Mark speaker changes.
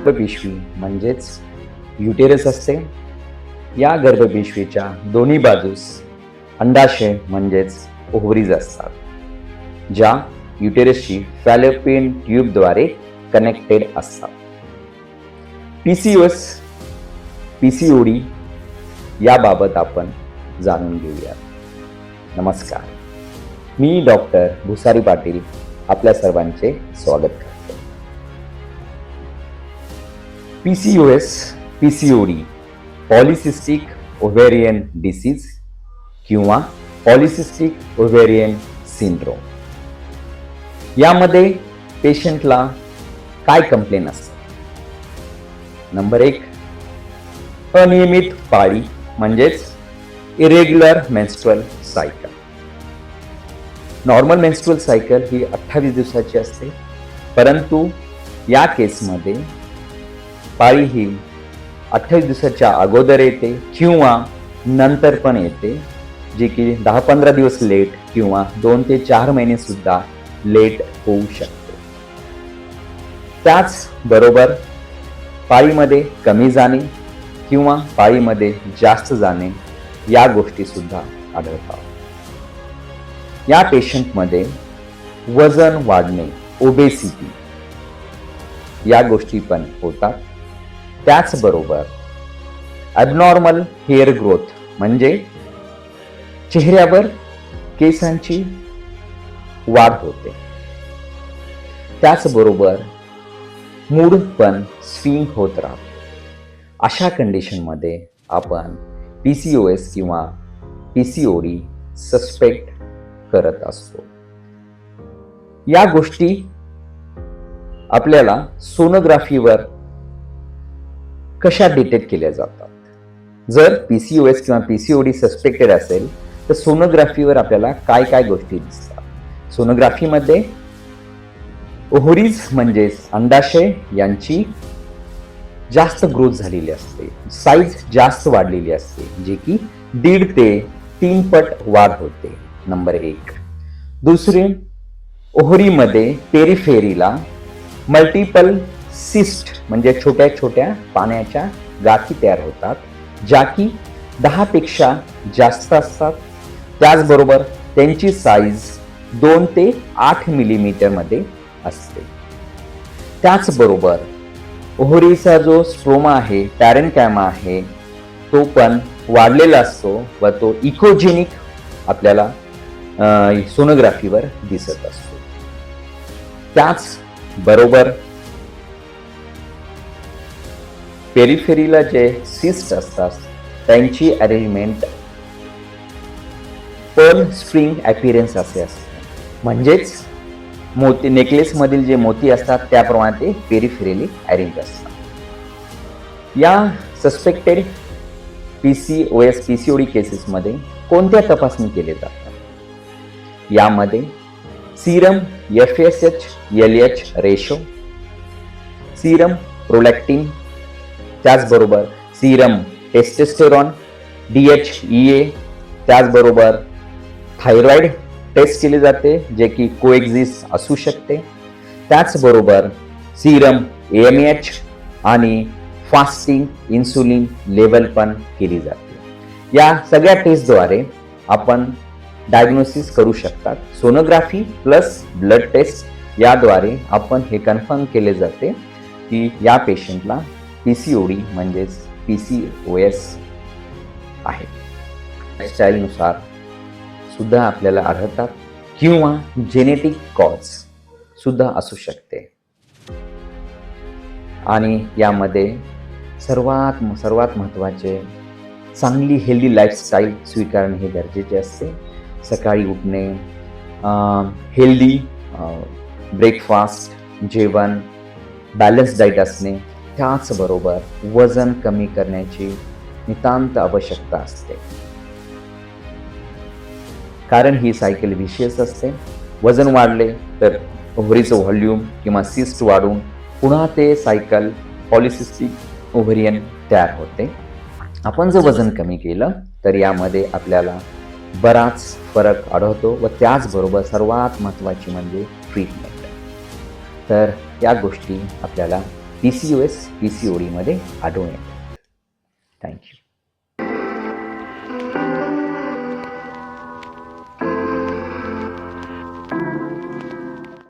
Speaker 1: गर्भपिशवी म्हणजेच युटेरस असते. या गर्भपिशवीच्या दोन्ही बाजूस अंडाशय म्हणजेच ओव्हरीज असतात, ज्या युटेरसची फॅलोपियन ट्यूबद्वारे कनेक्टेड असतात. PCOS, PCOD याबाबत आपण जाणून घेऊया. नमस्कार, मी डॉक्टर भुसारी पाटील आपल्या सर्वांचे स्वागत करतो. PCOS, PCOD polycystic ovarian disease किंवा पॉलिसिस्टिक ओव्हेरियन सिंड्रोम. यामध्ये पेशंटला काय कंप्लेन असतात? नंबर 1, अनियमित पाळी म्हणजेच irregular menstrual cycle. Normal menstrual cycle ही 28 दिवसाची असते, परंतु या केसमध्ये पाळी ही 28 दिवसाच्या अगोदर येते किंवा नंतर पण येते, जे की 10-15 दिवस लेट किंवा 2 ते 4 महिने सुद्धा लेट होऊ शकते. त्याचबरोबर पाळीमध्ये कमी जाणे किंवा पाळीमध्ये जास्त जाणे या गोष्टी सुद्धा आढळतात. या पेशंटमध्ये वजन वाढणे, ओबेसिटी या गोष्टी पण होतात. त्याचबरोबर ॲबनॉर्मल हेअर ग्रोथ म्हणजे चेहऱ्यावर केसांची वाढ होते. त्याचबरोबर मूड पण स्विंग होत राहतो. अशा कंडिशनमध्ये आपण PCOS किंवा PCOD सस्पेक्ट करत असतो. या गोष्टी आपल्याला सोनोग्राफीवर कशा डिटेक्ट केल्या जातात? जर PCOS किंवा PCOD सस्पेक्टेड असेल तर सोनोग्राफीवर आपल्याला काय काय गोष्टी दिसतात? सोनोग्राफीमध्ये ओव्हरीज म्हणजेच अंडाशय यांची जास्त ग्रोथ झालेली असते, साईज जास्त वाढलेली असते, जे की 1.5 ते 3 पट वाढ होते. नंबर 1. दुसरे, ओव्हरीमध्ये पेरिफेरीला मल्टिपल सिस्ट म्हणजे छोट्या छोट्या पाण्याच्या गाठी तयार होतात, ज्या की 10 पेक्षा जास्त असतात. त्याचबरोबर त्यांची साईज 2 ते 8 मिलीमीटर मध्ये असते. त्याचबरोबर ओव्हरीचा जो स्ट्रोमा आहे, पॅरेन्कायमा आहे, तो पण वाढलेला असतो व तो इकोजेनिक आपल्याला सोनोग्राफीवर दिसत असतो. त्याचबरोबर पेरिफेरीला जे सिस्ट असतात त्यांची अरेंजमेंट पर्ल स्प्रिंग अपीअरन्स असे असते, म्हणजेच मोती नेकलेस मधील जे मोती असतात त्याप्रमाणे ते पेरिफेरली अरेंज असतात. या सस्पेक्टेड PCOS PCOD केसेसमध्ये कोणत्या तपासणी केल्या जातात? यामध्ये serum FSH-LH ratio, serum prolactin, त्याचबरोबर सीरम टेस्टोस्टेरॉन DHEA, त्याचबरोबर थायरॉइड टेस्ट केली जाते, जे की कोएक्झिस्ट असू शकते. त्याचबरोबर सीरम AMH आणि फास्टिंग इन्सुलिन लेवल पण केली जाते. या सगळ्या टेस्टद्वारे आपण डायग्नोसिस करू शकतात. सोनोग्राफी प्लस ब्लड टेस्ट याद्वारे आपण हे कन्फर्म केले जाते की या पेशंटला PCOD म्हणजेच PCOS आहे. लाईफस्टाईलनुसार सुद्धा आपल्याला आढळतात किंवा जेनेटिक कॉज सुद्धा असू शकते. आणि यामध्ये सर्वात महत्त्वाचे चांगली हेल्दी लाईफस्टाईल स्वीकारणे हे गरजेचे असते. सकाळी उठणे, हेल्दी ब्रेकफास्ट, जेवण, बॅलन्स डाईट असणे, त्याचबरोबर वजन कमी करण्याची नितांत आवश्यकता असते. कारण ही सायकल विशियस असते. वजन वाढले तर ओव्हरीचं व्हॉल्यूम किंवा सिस्ट वाढून पुन्हा ते सायकल पॉलिसिस्टिक ओव्हरियन तयार होते. आपण जर वजन कमी केलं तर यामध्ये आपल्याला बराच फरक आढळतो व त्याचबरोबर सर्वात महत्त्वाची म्हणजे ट्रीटमेंट. तर या गोष्टी आपल्याला PCOS PCOD मध्ये आढळून येतात. थँक्यू.